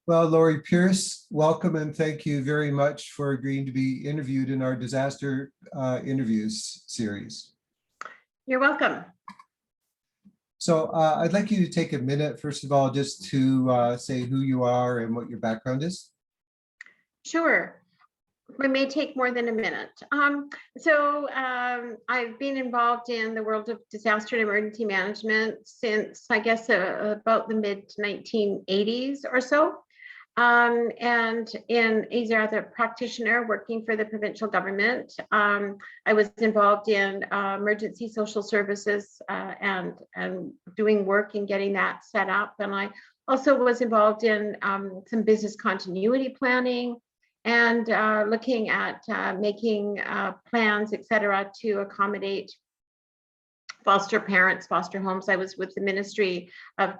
Well, Laurie Pearce, welcome and thank you very much for agreeing to be interviewed in our disaster interviews series. You're welcome. So I'd like you to take a minute, first of all, just to say who you are and what your background is. Sure. It may take more than a minute. I've been involved in the world of disaster and emergency management since, I guess, about the mid-1980s or so. And as a practitioner working for the provincial government, I was involved in emergency social services and doing work in getting that set up. And I also was involved in some business continuity planning and looking at making plans, et cetera, to accommodate foster parents, foster homes. I was with the Ministry of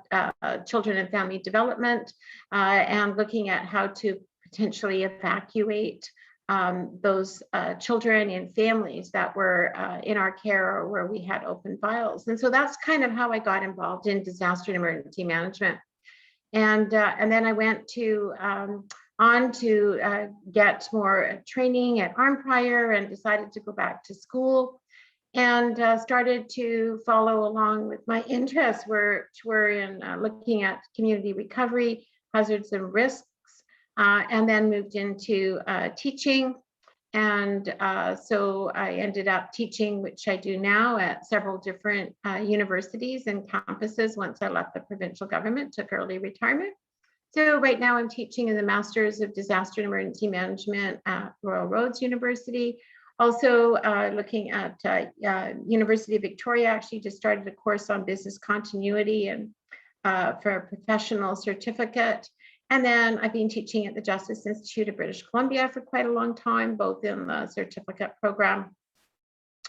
Children and Family Development and looking at how to potentially evacuate those children and families that were in our care or where we had open files. And so that's kind of how I got involved in disaster and emergency management. And then I went to on to get more training at Armprior and decided to go back to school and started to follow along with my interests, which were in looking at community recovery, hazards and risks, and then moved into teaching. And so I ended up teaching, which I do now, at several different universities and campuses once I left the provincial government, took early retirement. So right now I'm teaching in the Masters of Disaster and Emergency Management at Royal Roads University. Also looking at University of Victoria, actually just started a course on business continuity and for a professional certificate. And then I've been teaching at the Justice Institute of British Columbia for quite a long time, both in the certificate program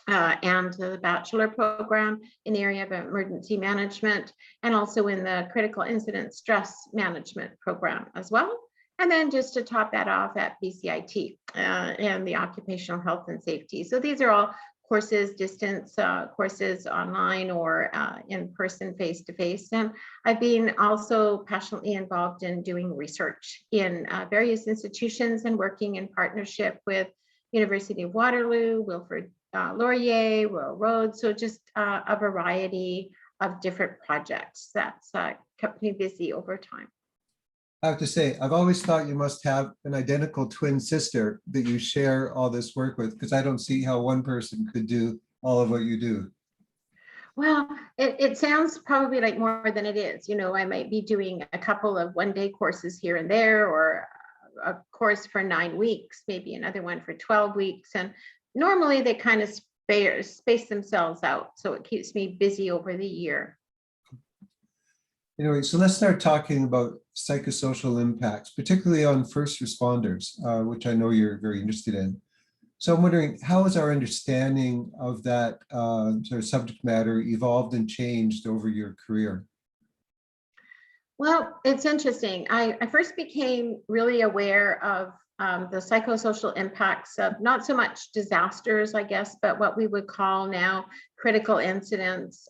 and the bachelor program in the area of emergency management, and also in the critical incident stress management program as well. And then just to top that off at BCIT and the occupational health and safety. So these are all courses, distance courses online or in person, face-to-face. And I've been also passionately involved in doing research in various institutions and working in partnership with University of Waterloo, Wilfrid Laurier, Royal Roads. So just a variety of different projects that's kept me busy over time. I have to say, I've always thought you must have an identical twin sister that you share all this work with, because I don't see how one person could do all of what you do. Well, it sounds probably like more than it is. You know, I might be doing a couple of one-day courses here and there, or a course for 9 weeks, maybe another one for 12 weeks. And normally they kind of space themselves out. So it keeps me busy over the year. Anyway, so let's start talking about psychosocial impacts, particularly on first responders, which I know you're very interested in. So I'm wondering, how has our understanding of that sort of subject matter evolved and changed over your career? Well, it's interesting. I first became really aware of the psychosocial impacts of not so much disasters, I guess, but what we would call now critical incidents,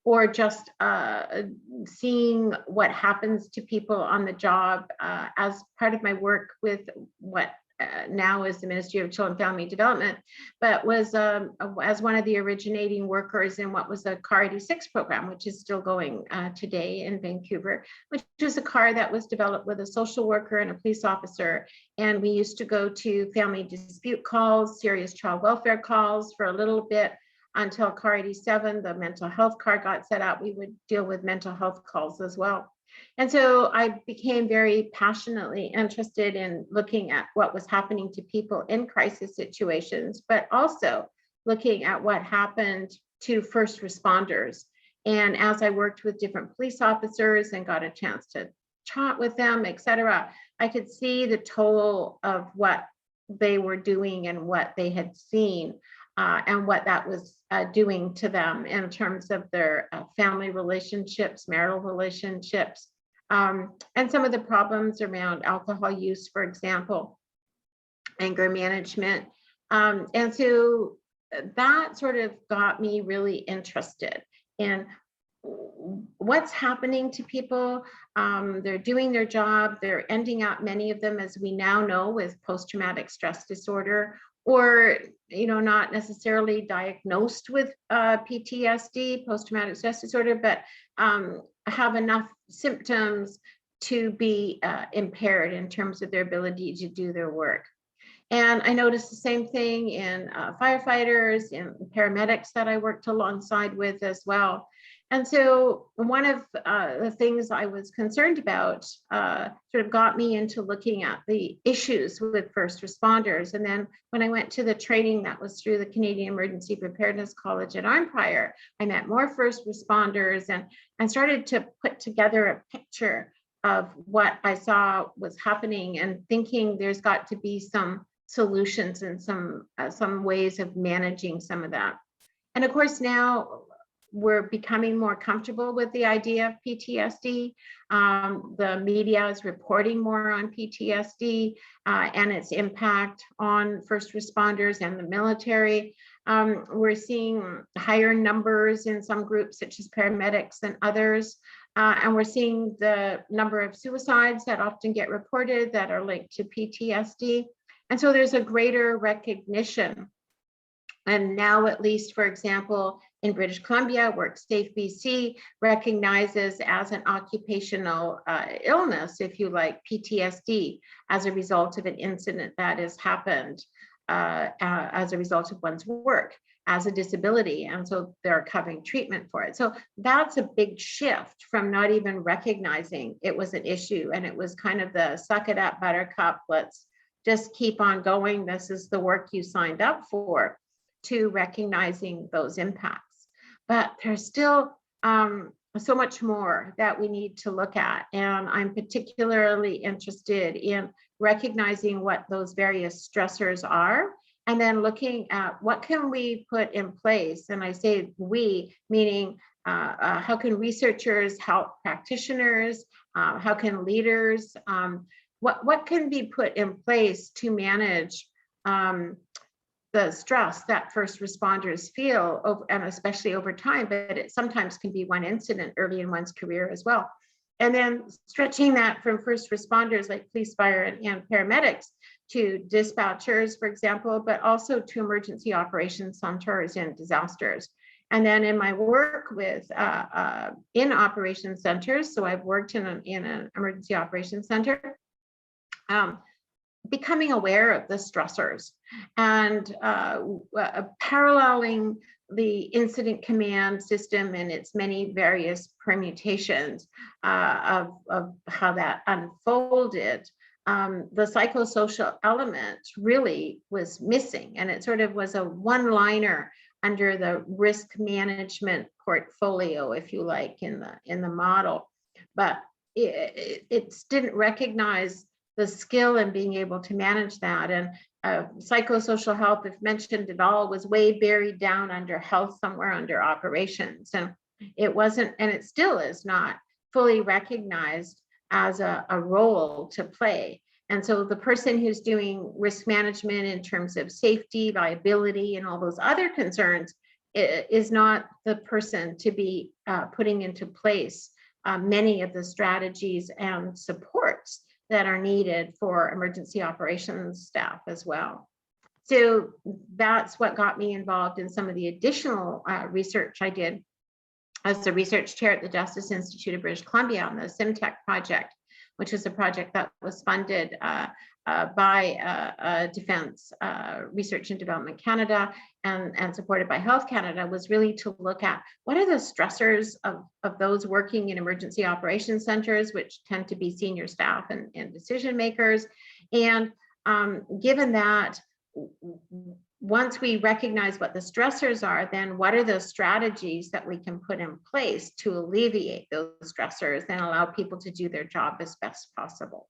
or just seeing what happens to people on the job as part of my work with what now is the Ministry of Children and Family Development, but was as one of the originating workers in what was the Car 86 program, which is still going today in Vancouver, which was a car that was developed with a social worker and a police officer. And we used to go to family dispute calls, serious child welfare calls for a little bit until Car 87, the mental health car, got set up. We would deal with mental health calls as well. And so I became very passionately interested in looking at what was happening to people in crisis situations, but also looking at what happened to first responders. And as I worked with different police officers and got a chance to chat with them, et cetera, I could see the toll of what they were doing and what they had seen and what that was doing to them in terms of their family relationships, marital relationships, and some of the problems around alcohol use, for example, anger management. And so that sort of got me really interested in what's happening to people. They're doing their job. They're ending up, many of them, as we now know, with post-traumatic stress disorder, or not necessarily diagnosed with PTSD, post-traumatic stress disorder, but have enough symptoms to be impaired in terms of their ability to do their work. And I noticed the same thing in firefighters, in paramedics that I worked alongside with as well. And so one of the things I was concerned about sort of got me into looking at the issues with first responders. And then when I went to the training that was through the Canadian Emergency Preparedness College at Arnprior, I met more first responders and started to put together a picture of what I saw was happening, and thinking there's got to be some solutions and some ways of managing some of that. And of course, now we're becoming more comfortable with the idea of PTSD. The media is reporting more on PTSD and its impact on first responders and the military. We're seeing higher numbers in some groups, such as paramedics than others. And we're seeing the number of suicides that often get reported that are linked to PTSD. And so there's a greater recognition. And now, at least, for example, in British Columbia, WorkSafe BC recognizes as an occupational illness, if you like, PTSD, as a result of an incident that has happened as a result of one's work, as a disability. And so they're covering treatment for it. So that's a big shift from not even recognizing it was an issue. And it was kind of the suck it up, buttercup, let's just keep on going. This is the work you signed up for, to recognizing those impacts. But there's still so much more that we need to look at. And I'm particularly interested in recognizing what those various stressors are, and then looking at what can we put in place. And I say we, meaning how can researchers help practitioners? How can leaders? What can be put in place to manage the stress that first responders feel, and especially over time, but it sometimes can be one incident early in one's career as well. And then stretching that from first responders like police, fire, and paramedics to dispatchers, for example, but also to emergency operations centers in disasters. And then in my work with in operations centers, so I've worked in an emergency operations center, becoming aware of the stressors and paralleling the incident command system and its many various permutations of how that unfolded. The psychosocial element really was missing, and it sort of was a one-liner under the risk management portfolio, if you like, in the model. But it didn't recognize the skill in being able to manage that. And psychosocial health, if mentioned at all, was way buried down under health, somewhere under operations. And it wasn't, and it still is not fully recognized as a role to play. And so the person who's doing risk management in terms of safety, liability, and all those other concerns is not the person to be putting into place many of the strategies and supports that are needed for emergency operations staff as well. So that's what got me involved in some of the additional research I did as the research chair at the Justice Institute of British Columbia on the SimTech project, which is a project that was funded by Defence Research and Development Canada and supported by Health Canada, was really to look at what are the stressors of those working in emergency operations centers, which tend to be senior staff and decision makers. And given that, once we recognize what the stressors are, then what are the strategies that we can put in place to alleviate those stressors and allow people to do their job as best possible?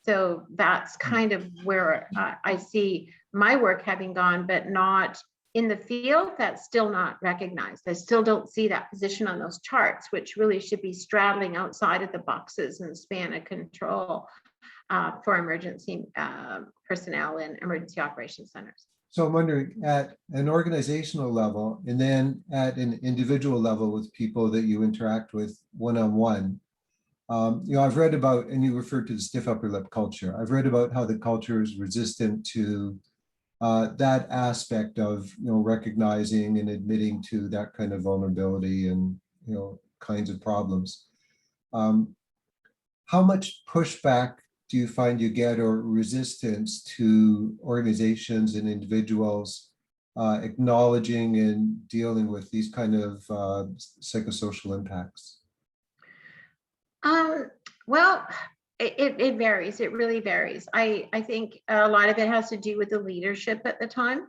So that's kind of where I see my work having gone, but not in the field. That's still not recognized. I still don't see that position on those charts, which really should be straddling outside of the boxes and span of control for emergency personnel in emergency operations centers. So I'm wondering at an organizational level and then at an individual level with people that you interact with one-on-one. I've read about, and you referred to the stiff upper lip culture. I've read about how the culture is resistant to that aspect of, recognizing and admitting to that kind of vulnerability and, kinds of problems. Um, how much pushback do you find you get or resistance to organizations and individuals acknowledging and dealing with these kind of psychosocial impacts? Um, well, it varies. It really varies. I think a lot of it has to do with the leadership at the time.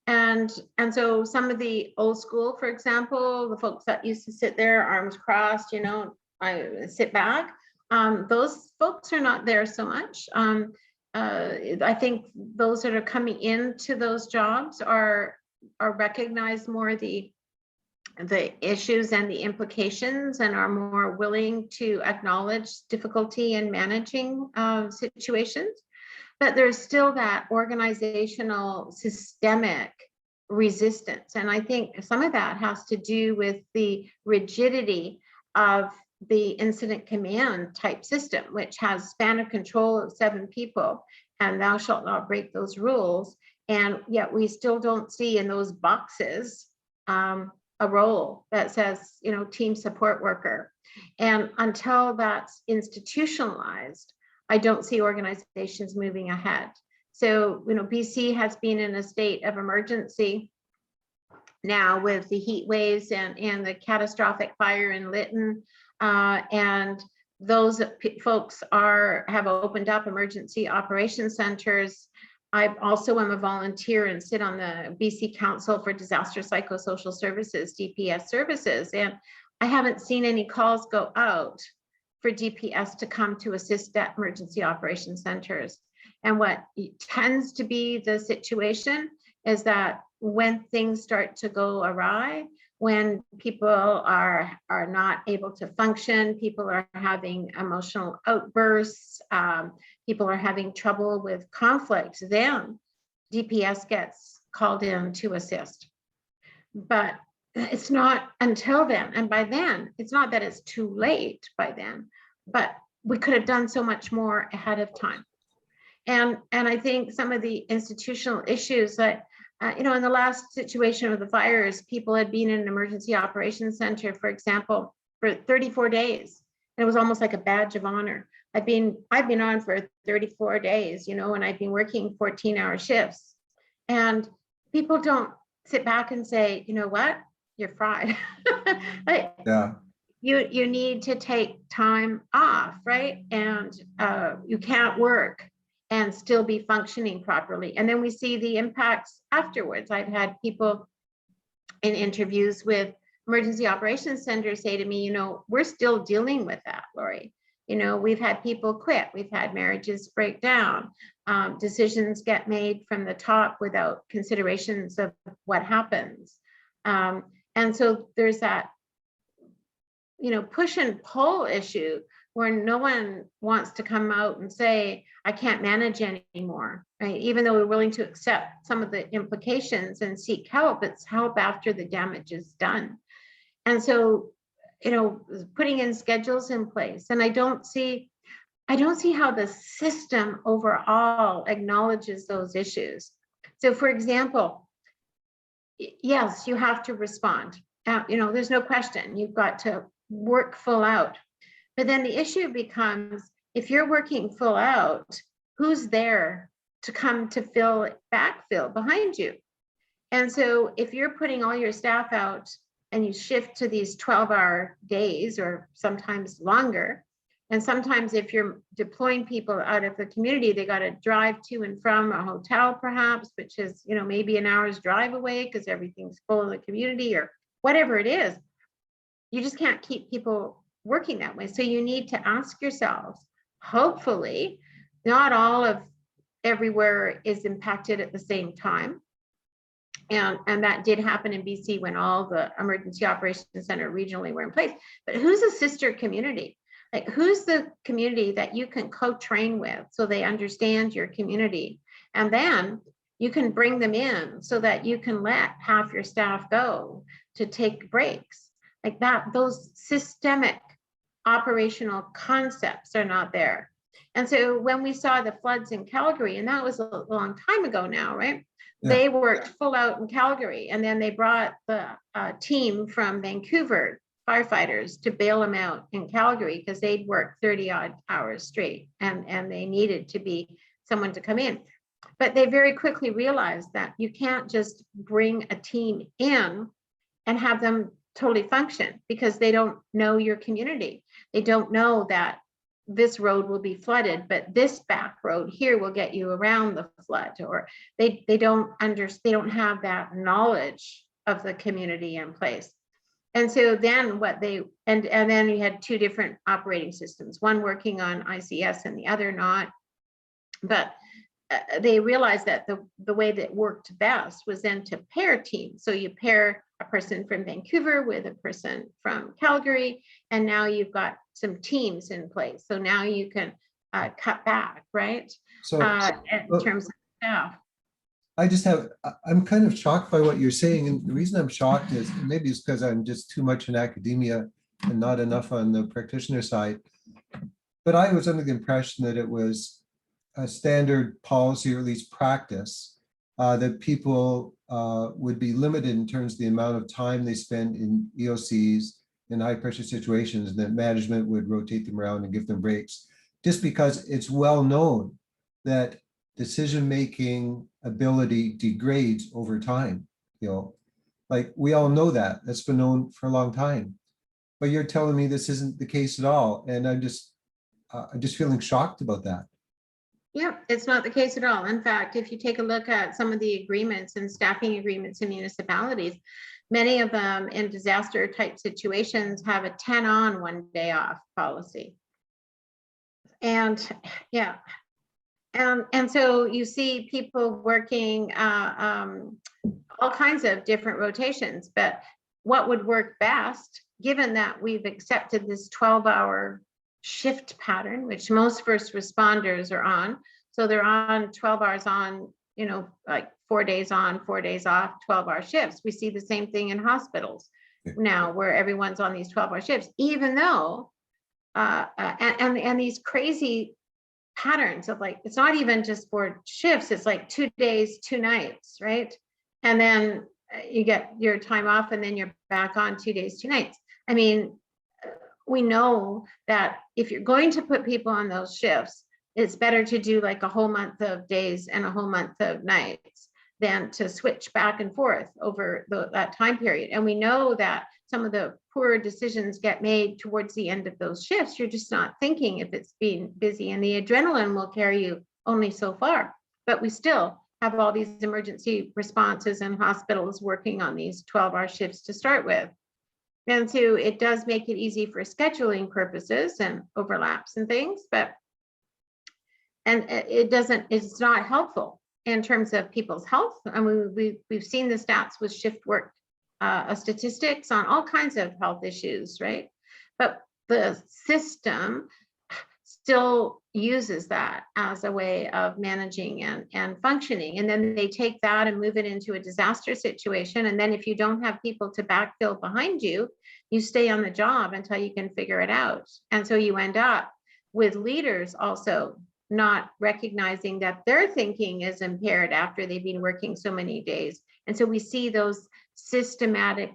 And so some of the old school, for example, the folks that used to sit there, arms crossed, I sit back. Those folks are not there so much. I think those that are coming into those jobs are recognize more the issues and the implications and are more willing to acknowledge difficulty in managing situations. But there's still that organizational systemic resistance. And I think some of that has to do with the rigidity of the incident command type system, which has span of control of 7 people, and thou shalt not break those rules. And yet we still don't see in those boxes a role that says, team support worker. And until that's institutionalized, I don't see organizations moving ahead. So, BC has been in a state of emergency now with the heat waves and the catastrophic fire in Lytton. And those folks have opened up emergency operations centers. I also am a volunteer and sit on the BC Council for Disaster Psychosocial Services, DPS services. And I haven't seen any calls go out for DPS to come to assist at emergency operations centers. And what tends to be the situation is that when things start to go awry, when people are not able to function, people are having emotional outbursts, people are having trouble with conflict, then DPS gets called in to assist. But it's not until then, and by then, it's not that it's too late by then, but we could have done so much more ahead of time. And I think some of the institutional issues that, in the last situation of the fires, people had been in an emergency operations center, for example, for 34 days. And it was almost like a badge of honor. I've been on for 34 days, and I've been working 14-hour shifts. And people don't sit back and say, you know what, you're fried. Yeah. You need to take time off, right? And you can't work and still be functioning properly. And then we see the impacts afterwards. I've had people in interviews with emergency operations centers say to me, we're still dealing with that, Laurie. We've had people quit, we've had marriages break down, decisions get made from the top without considerations of what happens. And so there's that, push and pull issue where no one wants to come out and say, I can't manage anymore, right? Even though we're willing to accept some of the implications and seek help, it's help after the damage is done. And so, putting in schedules in place. And I don't see how the system overall acknowledges those issues. So for example, yes, you have to respond. There's no question, you've got to work full out. But then the issue becomes, if you're working full out, who's there to come to backfill behind you? And so if you're putting all your staff out and you shift to these 12-hour days or sometimes longer, and sometimes if you're deploying people out of the community, they got to drive to and from a hotel perhaps, which is, maybe an hour's drive away because everything's full in the community or whatever it is. You just can't keep people working that way. So you need to ask yourselves, hopefully not all of everywhere is impacted at the same time. And that did happen in BC when all the emergency operations center regionally were in place. But who's a sister community? Like, who's the community that you can co-train with so they understand your community? And then you can bring them in so that you can let half your staff go to take breaks. Like that, those systemic operational concepts are not there. And so when we saw the floods in Calgary, and that was a long time ago now, right? Yeah. They worked full out in Calgary, and then they brought the team from Vancouver, firefighters, to bail them out in Calgary because they'd worked 30 odd hours straight, and they needed to be someone to come in. But they very quickly realized that you can't just bring a team in and have them totally function, because they don't know your community. They don't know that this road will be flooded, but this back road here will get you around the flood, or they don't have that knowledge of the community in place. And so then what they, and then you had two different operating systems, one working on ICS and the other not. But they realized that the way that worked best was then to pair teams. So you pair a person from Vancouver with a person from Calgary, and now you've got some teams in place. So now you can cut back, right? So In terms of staff. I'm kind of shocked by what you're saying. And the reason I'm shocked is maybe it's because I'm just too much in academia and not enough on the practitioner side. But I was under the impression that it was a standard policy, or at least practice, that people would be limited in terms of the amount of time they spend in EOCs in high pressure situations, and that management would rotate them around and give them breaks, just because it's well known that decision-making ability degrades over time. Like we all know that. That's been known for a long time. But you're telling me this isn't the case at all, and I'm just feeling shocked about that. Yeah, it's not the case at all. In fact, if you take a look at some of the agreements and staffing agreements in municipalities, many of them in disaster type situations have a 10 on, 1 day off policy. And yeah, and so you see people working all kinds of different rotations, but what would work best, given that we've accepted this 12-hour shift pattern, which most first responders are on. So they're on 12 hours on, like 4 days on, 4 days off, 12-hour shifts. We see the same thing in hospitals now, where everyone's on these 12-hour shifts, even though, and these crazy patterns of, like, it's not even just 4 shifts, it's like 2 days, 2 nights, right? And then you get your time off, and then you're back on 2 days, 2 nights. I mean, we know that if you're going to put people on those shifts, it's better to do like a whole month of days and a whole month of nights than to switch back and forth over that time period. And we know that some of the poor decisions get made towards the end of those shifts. You're just not thinking if it's being busy, and the adrenaline will carry you only so far. But we still have all these emergency responses and hospitals working on these 12-hour shifts to start with. And so it does make it easy for scheduling purposes and overlaps and things, and it's not helpful in terms of people's health. I mean, we've seen the stats with shift work statistics on all kinds of health issues, right? But the system still uses that as a way of managing and functioning. And then they take that and move it into a disaster situation. And then if you don't have people to backfill behind you, you stay on the job until you can figure it out. And so you end up with leaders also not recognizing that their thinking is impaired after they've been working so many days. And so we see those systematic,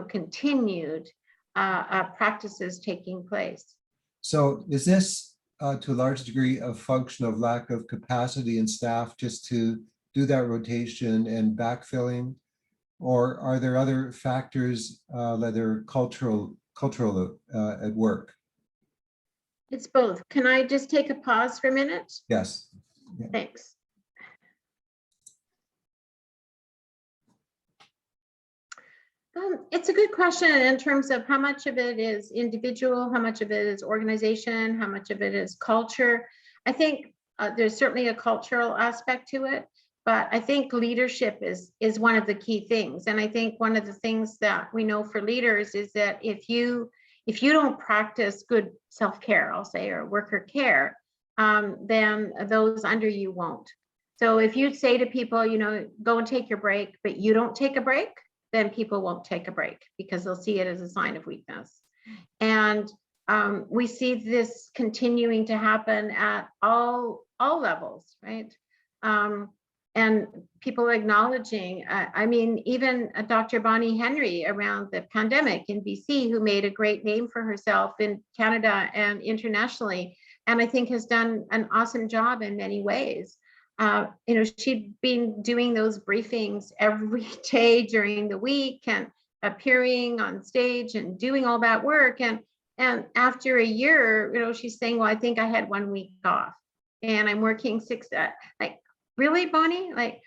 continued practices taking place. So is this to a large degree a function of lack of capacity in staff just to do that rotation and backfilling? Or are there other factors that are cultural at work? It's both. Can I just take a pause for a minute? Yes. Yeah. Thanks. It's a good question in terms of how much of it is individual, how much of it is organization, how much of it is culture. I think there's certainly a cultural aspect to it, but I think leadership is one of the key things. And I think one of the things that we know for leaders is that if you don't practice good self-care, I'll say, or worker care, then those under you won't. So if you say to people, go and take your break, but you don't take a break, then people won't take a break because they'll see it as a sign of weakness. And we see this continuing to happen at all levels, right? And people acknowledging, I mean, even Dr. Bonnie Henry around the pandemic in BC, who made a great name for herself in Canada and internationally, and I think has done an awesome job in many ways. She'd been doing those briefings every day during the week and appearing on stage and doing all that work. And after a year, she's saying, well, I think I had 1 week off and I'm working 6, like, really, Bonnie? Like,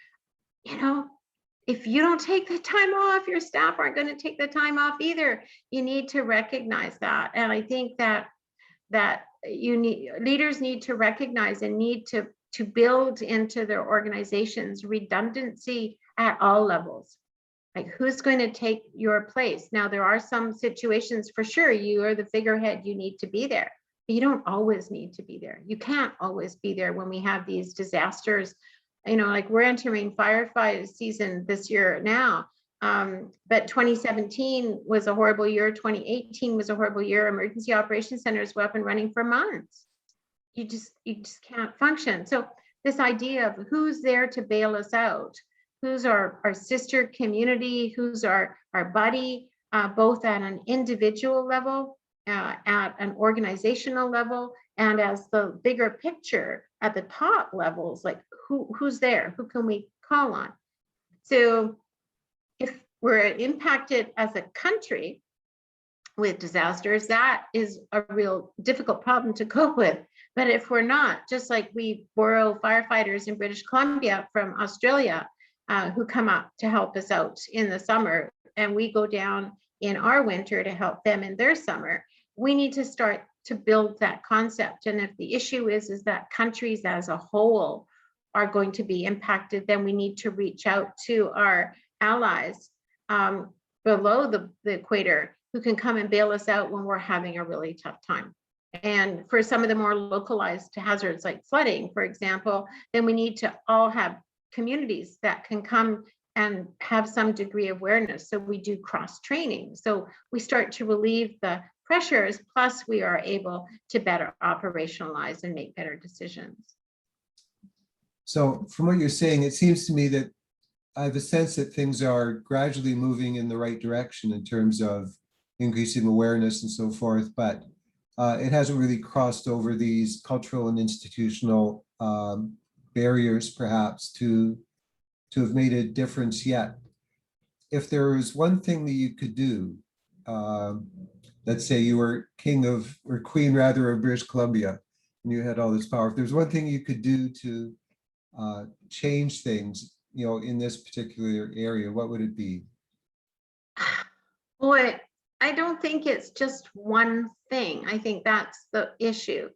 if you don't take the time off, your staff aren't going to take the time off either. You need to recognize that. And I think that leaders need to recognize and need to build into their organizations redundancy at all levels. Like, who's going to take your place? Now, there are some situations for sure, you are the figurehead, you need to be there, but you don't always need to be there. You can't always be there when we have these disasters. Like, we're entering firefight season this year now. But 2017 was a horrible year. 2018 was a horrible year. Emergency operations centers were up and running for months. You just can't function. So this idea of who's there to bail us out, who's our sister community, who's our buddy, both at an individual level, at an organizational level, and as the bigger picture at the top levels, like who's there, who can we call on? So if we're impacted as a country with disasters, that is a real difficult problem to cope with. But if we're not, just like we borrow firefighters in British Columbia from Australia, who come up to help us out in the summer, and we go down in our winter to help them in their summer, we need to start to build that concept. And if the issue is that countries as a whole are going to be impacted, then we need to reach out to our allies below the equator who can come and bail us out when we're having a really tough time. And for some of the more localized hazards like flooding, for example, then we need to all have communities that can come and have some degree of awareness. So we do cross training. So we start to relieve the pressures, plus we are able to better operationalize and make better decisions. So from what you're saying, it seems to me that I have a sense that things are gradually moving in the right direction in terms of increasing awareness and so forth, but it hasn't really crossed over these cultural and institutional barriers, perhaps, to have made a difference yet. If there was one thing that you could do, let's say you were king of, or queen rather, of British Columbia, and you had all this power, if there's one thing you could do to change things, in this particular area, what would it be? Boy, I don't think it's just one thing. I think that's the issue.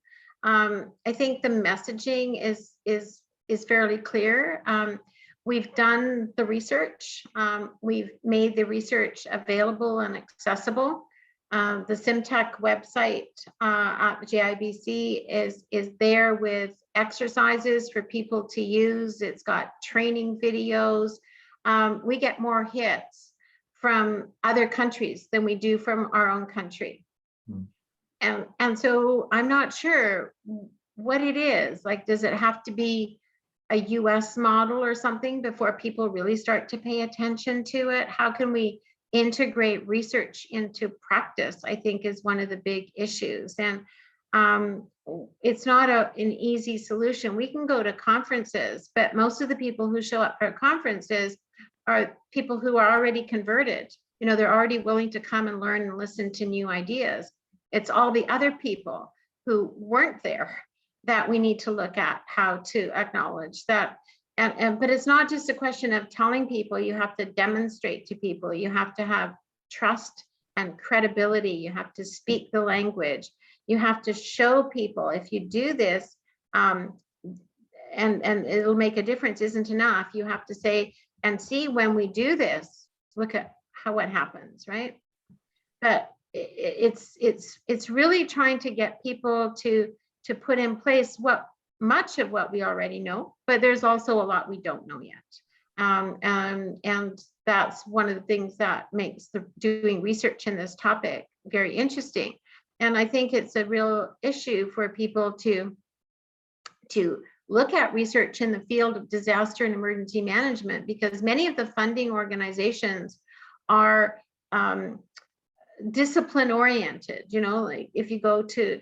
I think the messaging is fairly clear. We've done the research. We've made the research available and accessible. The SimTech website at JIBC is there with exercises for people to use. It's got training videos. We get more hits from other countries than we do from our own country. And so I'm not sure what it is. Like, does it have to be a US model or something before people really start to pay attention to it? How can we integrate research into practice, I think, is one of the big issues. And it's not an easy solution. We can go to conferences, but most of the people who show up for conferences are people who are already converted. They're already willing to come and learn and listen to new ideas. It's all the other people who weren't there that we need to look at how to acknowledge that. But it's not just a question of telling people. You have to demonstrate to people. You have to have trust and credibility. You have to speak the language. You have to show people, if you do this, and it'll make a difference isn't enough. You have to say, and see, when we do this, look at what happens, right? But it's really trying to get people to put in place what much of what we already know, but there's also a lot we don't know yet. And that's one of the things that makes doing research in this topic very interesting. And I think it's a real issue for people to look at research in the field of disaster and emergency management, because many of the funding organizations are discipline oriented. You know, like if you go to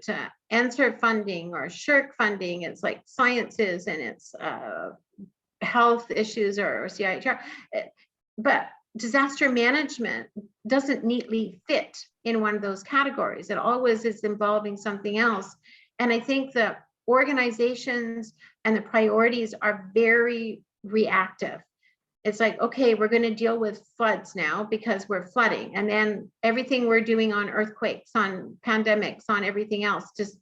answer funding or shirk funding, it's like sciences and it's health issues or CIHR. But disaster management doesn't neatly fit in one of those categories. It always is involving something else. And I think that organizations and the priorities are very reactive. It's like, okay, we're going to deal with floods now because we're flooding. And then everything we're doing on earthquakes, on pandemics, on everything else just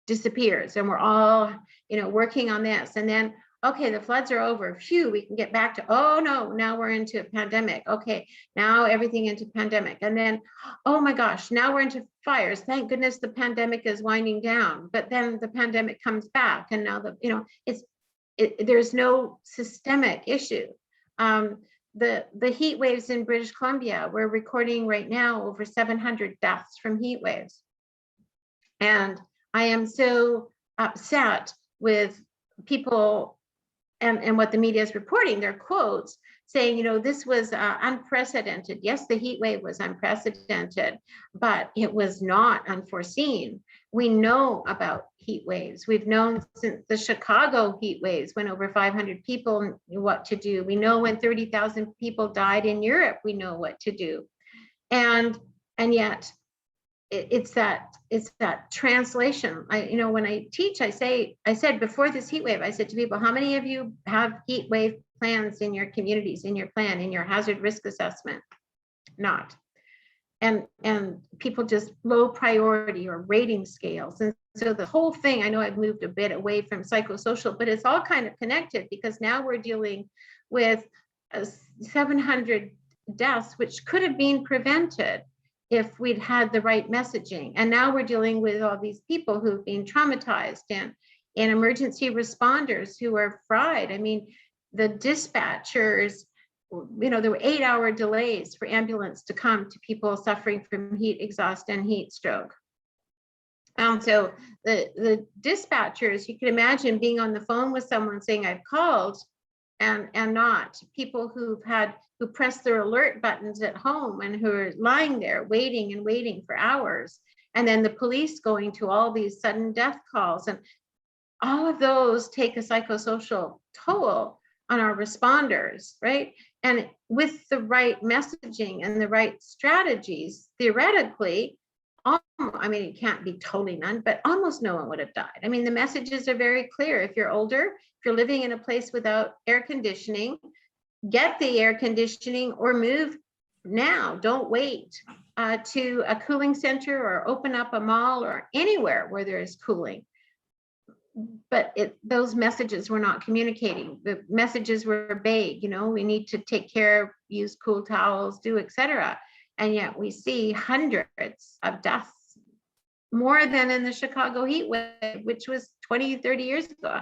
disappears. And we're all, working on this. And then, okay, the floods are over. Phew, we can get back to, oh no, now we're into a pandemic. Okay, now everything into pandemic. And then, oh my gosh, now we're into fires. Thank goodness the pandemic is winding down. But then the pandemic comes back. And now there's no systemic issue. The heat waves in British Columbia, we're recording right now over 700 deaths from heat waves. And I am so upset with people and what the media is reporting, their quotes saying, this was unprecedented. Yes, the heat wave was unprecedented, but it was not unforeseen. We know about heat waves. We've known since the Chicago heat waves when over 500 people knew what to do. We know when 30,000 people died in Europe, we know what to do. And yet it's that translation. When I teach, I said before this heat wave, I said to people, how many of you have heat wave plans in your communities, in your plan, in your hazard risk assessment? Not. And people just low priority or rating scales. And so the whole thing, I know I've moved a bit away from psychosocial, but it's all kind of connected, because now we're dealing with 700 deaths, which could have been prevented if we'd had the right messaging. And now we're dealing with all these people who've been traumatized and emergency responders who are fried. I mean, the dispatchers, there were 8-hour delays for ambulance to come to people suffering from heat exhaust and heat stroke. So the dispatchers, you can imagine being on the phone with someone saying, I've called, and not people who press their alert buttons at home and who are lying there waiting and waiting for hours. And then the police going to all these sudden death calls. And all of those take a psychosocial toll on our responders, right? And with the right messaging and the right strategies, theoretically, it can't be totally none, but almost no one would have died. I mean, the messages are very clear. If you're older, if you're living in a place without air conditioning, get the air conditioning or move now. Don't wait to a cooling center or open up a mall or anywhere where there is cooling. But those messages were not communicating. The messages were vague. We need to take care, use cool towels, do etc. And yet we see hundreds of deaths, more than in the Chicago heat wave, which was 20, 30 years ago.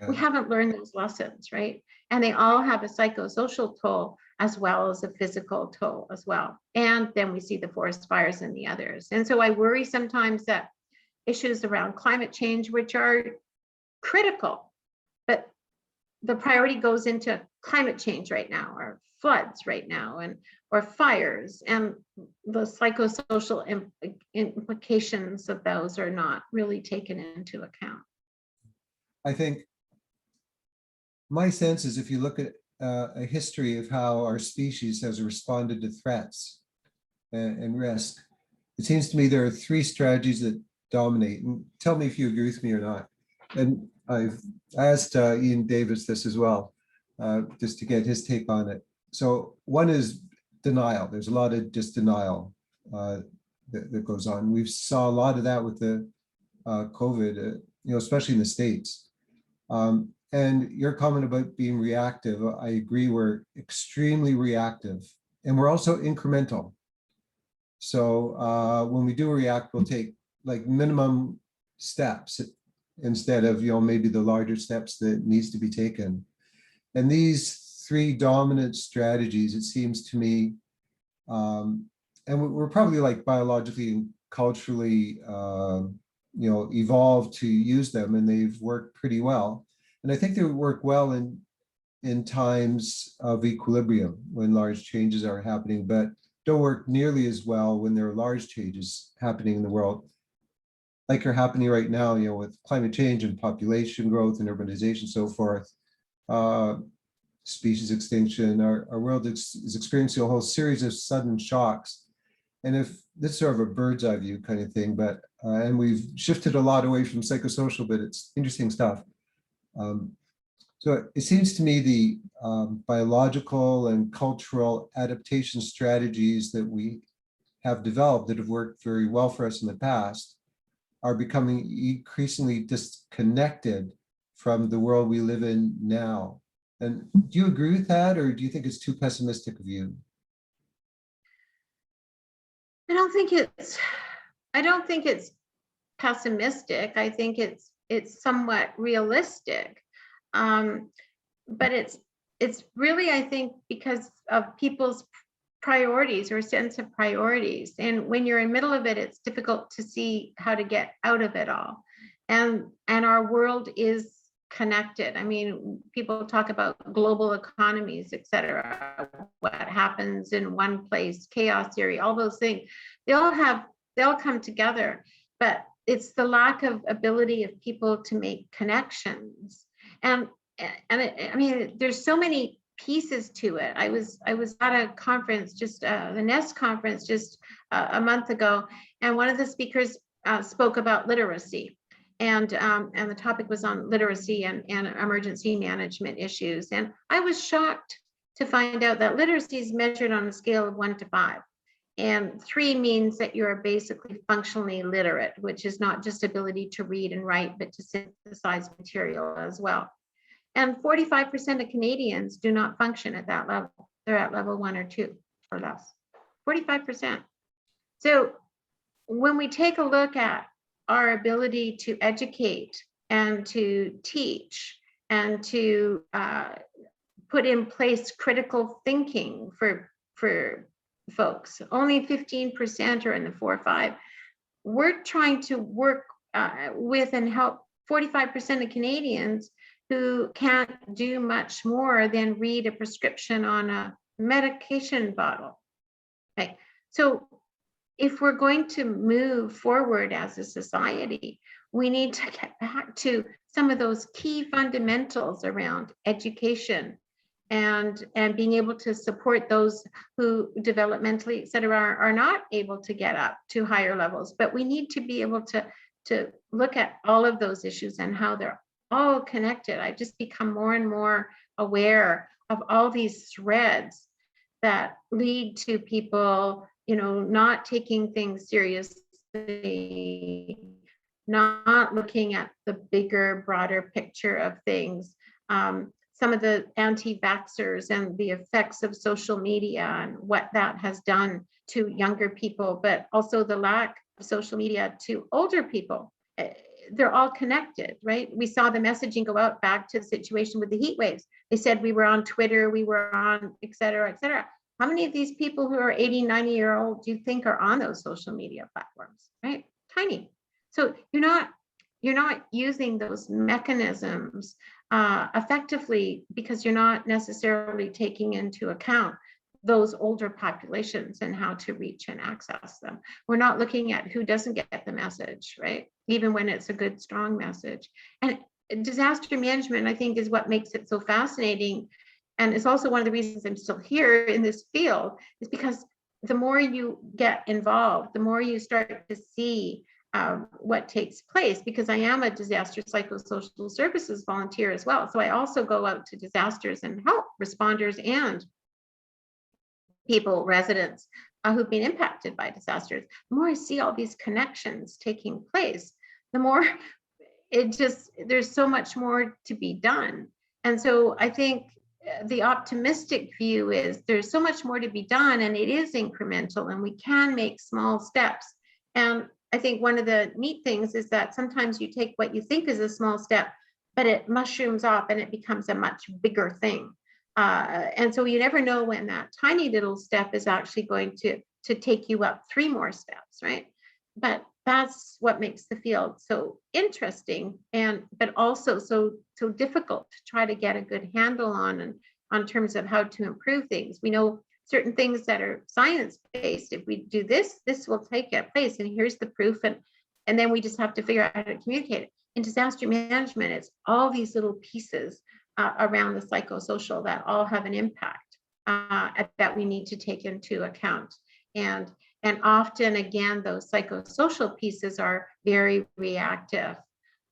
We haven't learned those lessons, right? And they all have a psychosocial toll as well as a physical toll as well. And then we see the forest fires and the others. And so I worry sometimes that issues around climate change, which are critical, but the priority goes into climate change right now, or floods right now, or fires, and the psychosocial implications of those are not really taken into account. I think my sense is, if you look at a history of how our species has responded to threats and risk, it seems to me there are 3 strategies that dominate. And tell me if you agree with me or not. And I've asked Ian Davis this as well, just to get his take on it. So one is denial. There's a lot of just denial that goes on. We saw a lot of that with the COVID, especially in the States. And your comment about being reactive, I agree, we're extremely reactive, and we're also incremental. So when we do react, we'll take like minimum steps. instead of, maybe the larger steps that needs to be taken. And these three dominant strategies, it seems to me, and we're probably like biologically and culturally, evolved to use them, and they've worked pretty well. And I think they work well in times of equilibrium when large changes are happening, but don't work nearly as well when there are large changes happening in the world, like are happening right now, with climate change and population growth and urbanization, so forth, species extinction. Our world is experiencing a whole series of sudden shocks. And if this is sort of a bird's eye view kind of thing, but and we've shifted a lot away from psychosocial, but it's interesting stuff. So it seems to me the biological and cultural adaptation strategies that we have developed that have worked very well for us in the past are becoming increasingly disconnected from the world we live in now. And do you agree with that, or do you think it's too pessimistic of you? I don't think it's pessimistic. I think it's somewhat realistic. But it's really, I think, because of people's priorities or sense of priorities. And when you're in the middle of it, it's difficult to see how to get out of it all. And our world is connected. I mean, people talk about global economies, et cetera, what happens in one place, chaos theory, all those things, they'll come together, but it's the lack of ability of people to make connections. And I mean, there's so many pieces to it. I was at a conference, just the Nest conference, just a month ago, and one of the speakers spoke about literacy, and the topic was on literacy and emergency management issues. And I was shocked to find out that literacy is measured on a scale of 1 to 5. And 3 means that you're basically functionally literate, which is not just ability to read and write, but to synthesize material as well. And 45% of Canadians do not function at that level. They're at level 1 or 2 or less. 45%. So when we take a look at our ability to educate and to teach and to put in place critical thinking for folks, only 15% are in the 4 or 5. We're trying to work with and help 45% of Canadians who can't do much more than read a prescription on a medication bottle. Okay, so if we're going to move forward as a society, we need to get back to some of those key fundamentals around education and being able to support those who developmentally, et cetera, are not able to get up to higher levels. But we need to be able to look at all of those issues and how they're all connected. I've just become more and more aware of all these threads that lead to people, not taking things seriously, not looking at the bigger, broader picture of things. Some of the anti-vaxxers and the effects of social media and what that has done to younger people, but also the lack of social media to older people. They're all connected, right? We saw the messaging go out back to the situation with the heat waves. They said we were on Twitter, we were on, et cetera, et cetera. How many of these people who are 80, 90-year-old do you think are on those social media platforms, right? Tiny. So you're not using those mechanisms effectively because you're not necessarily taking into account those older populations and how to reach and access them. We're not looking at who doesn't get the message, right? Even when it's a good, strong message. And disaster management, I think, is what makes it so fascinating. And it's also one of the reasons I'm still here in this field, is because the more you get involved, the more you start to see what takes place, because I am a disaster psychosocial services volunteer as well. So I also go out to disasters and help responders and people, residents who've been impacted by disasters. The more I see all these connections taking place, the more there's so much more to be done. And so I think the optimistic view is there's so much more to be done, and it is incremental, and we can make small steps. And I think one of the neat things is that sometimes you take what you think is a small step, but it mushrooms up and it becomes a much bigger thing. And so you never know when that tiny little step is actually going to take you up 3 more steps, right? But that's what makes the field so interesting, and but also so difficult to try to get a good handle on, and on terms of how to improve things. We know certain things that are science-based. If we do this, this will take place, and here's the proof, and then we just have to figure out how to communicate it. In disaster management, it's all these little pieces around the psychosocial that all have an impact that we need to take into account. And often, again, those psychosocial pieces are very reactive,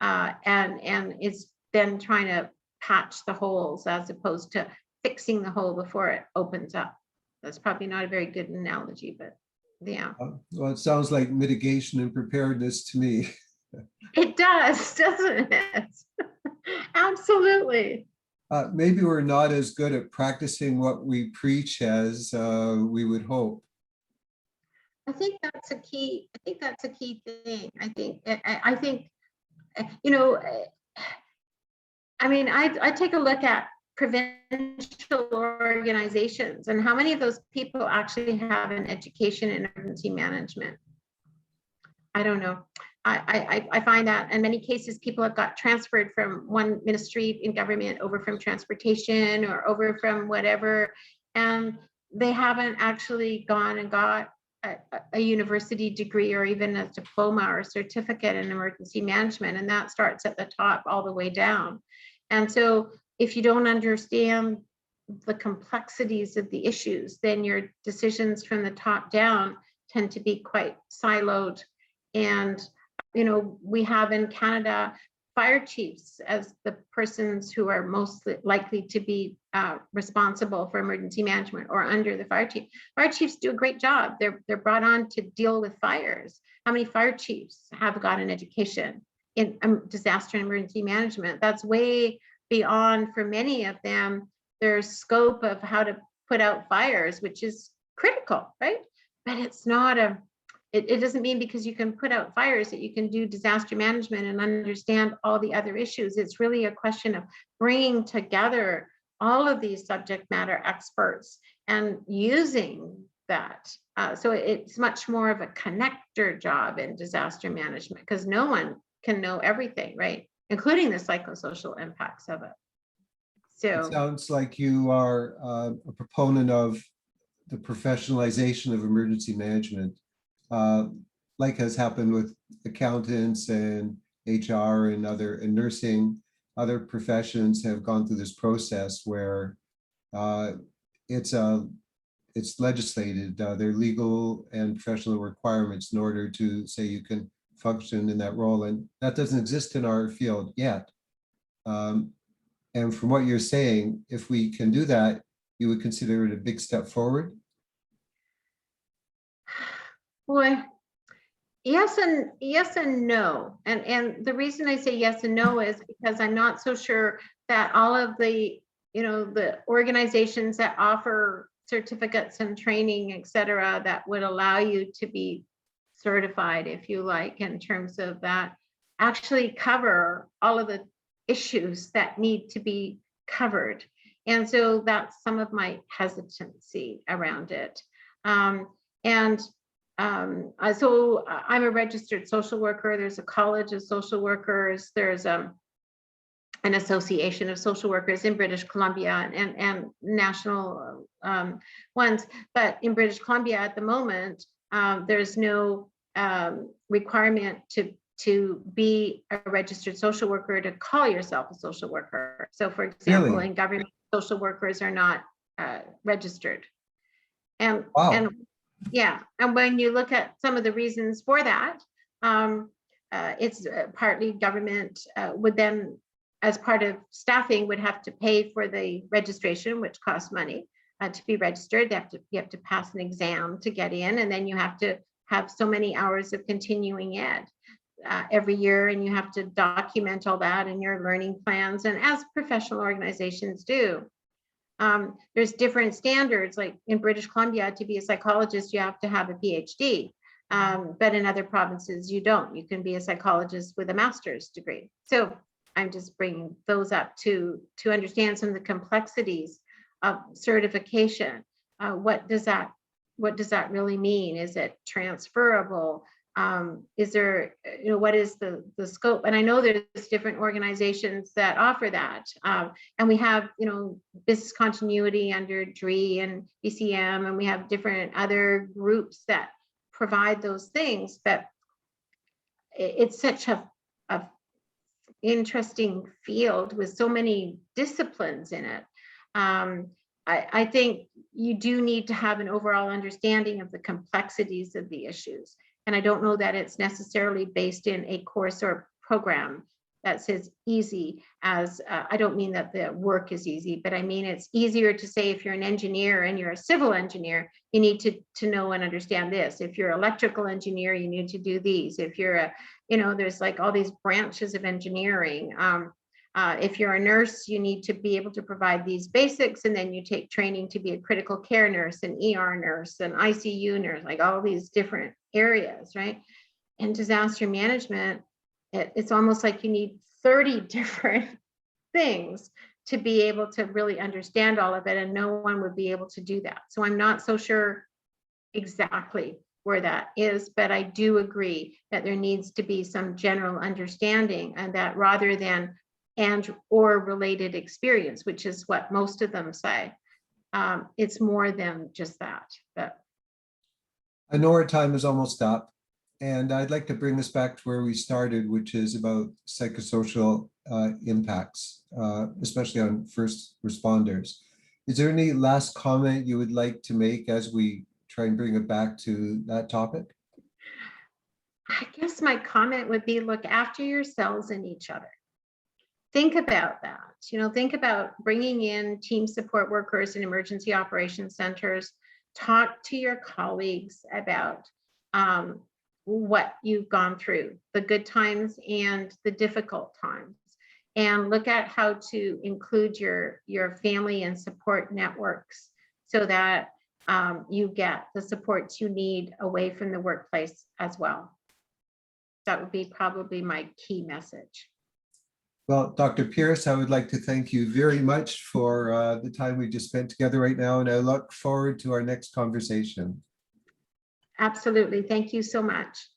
and it's then trying to patch the holes as opposed to fixing the hole before it opens up. That's probably not a very good analogy, but yeah. Well, it sounds like mitigation and preparedness to me. It does, doesn't it? Absolutely. Maybe we're not as good at practicing what we preach as we would hope. I think that's a key. I think that's a key thing. I think, you know, I mean, I take a look at provincial organizations and how many of those people actually have an education in emergency management. I don't know. I find that in many cases, people have got transferred from one ministry in government over from transportation or over from whatever, and they haven't actually gone and got a university degree or even a diploma or certificate in emergency management. And that starts at the top all the way down. And so if you don't understand the complexities of the issues, then your decisions from the top down tend to be quite siloed. And, you know, we have in Canada fire chiefs as the persons who are most likely to be responsible for emergency management or under the fire chief. Fire chiefs do a great job. They're brought on to deal with fires. How many fire chiefs have got an education in disaster and emergency management? That's way beyond, for many of them, their scope of how to put out fires, which is critical, right? But it's not it doesn't mean because you can put out fires that you can do disaster management and understand all the other issues. It's really a question of bringing together all of these subject matter experts and using that. So it's much more of a connector job in disaster management because no one can know everything, right? Including the psychosocial impacts of it. So it sounds like you are a proponent of the professionalization of emergency management. Like has happened with accountants and HR and nursing, other professions have gone through this process where it's legislated. There are legal and professional requirements in order to say you can function in that role, and that doesn't exist in our field yet. And from what you're saying, if we can do that, you would consider it a big step forward? boy, yes and no. And the reason I say yes and no is because I'm not so sure that all of the, you know, the organizations that offer certificates and training, et cetera, that would allow you to be certified, if you like, in terms of that, actually cover all of the issues that need to be covered. And so that's some of my hesitancy around it. So I'm a registered social worker. There's a college of social workers. There's an association of social workers in British Columbia and national ones. But in British Columbia at the moment, there's no requirement to be a registered social worker to call yourself a social worker. So for example, Really? in government, social workers are not registered. And, Wow. and yeah, and when you look at some of the reasons for that, it's partly government would then, as part of staffing, would have to pay for the registration, which costs money to be registered. You have to pass an exam to get in, and then you have to have so many hours of continuing ed every year, and you have to document all that in your learning plans, and as professional organizations do. There's different standards, like in British Columbia, to be a psychologist, you have to have a PhD. But in other provinces, you don't. You can be a psychologist with a master's degree. So I'm just bringing those up to understand some of the complexities of certification. What does that really mean? Is it transferable? Is there, what is the scope? And I know there's different organizations that offer that. And we have, business continuity under DRE and BCM, and we have different other groups that provide those things. But it's such a interesting field with so many disciplines in it. I think you do need to have an overall understanding of the complexities of the issues. And I don't know that it's necessarily based in a course or program that says easy as, I don't mean that the work is easy, but I mean it's easier to say if you're an engineer and you're a civil engineer, you need to know and understand this. If you're an electrical engineer, you need to do these. If you're there's like all these branches of engineering. If you're a nurse, you need to be able to provide these basics, and then you take training to be a critical care nurse, an ER nurse, an ICU nurse, like all these different areas, right? In disaster management, it's almost like you need 30 different things to be able to really understand all of it, and no one would be able to do that. So I'm not so sure exactly where that is, but I do agree that there needs to be some general understanding, and that rather than and or related experience, which is what most of them say, it's more than just that. But I know our time is almost up, and I'd like to bring us back to where we started, which is about psychosocial impacts, especially on first responders. Is there any last comment you would like to make as we try and bring it back to that topic? I guess my comment would be, look after yourselves and each other. Think about that. Think about bringing in team support workers in emergency operations centers. Talk to your colleagues about what you've gone through, the good times and the difficult times, and look at how to include your family and support networks so that you get the supports you need away from the workplace as well. That would be probably my key message. Well, Dr. Pearce, I would like to thank you very much for the time we just spent together right now, and I look forward to our next conversation. Absolutely. Thank you so much.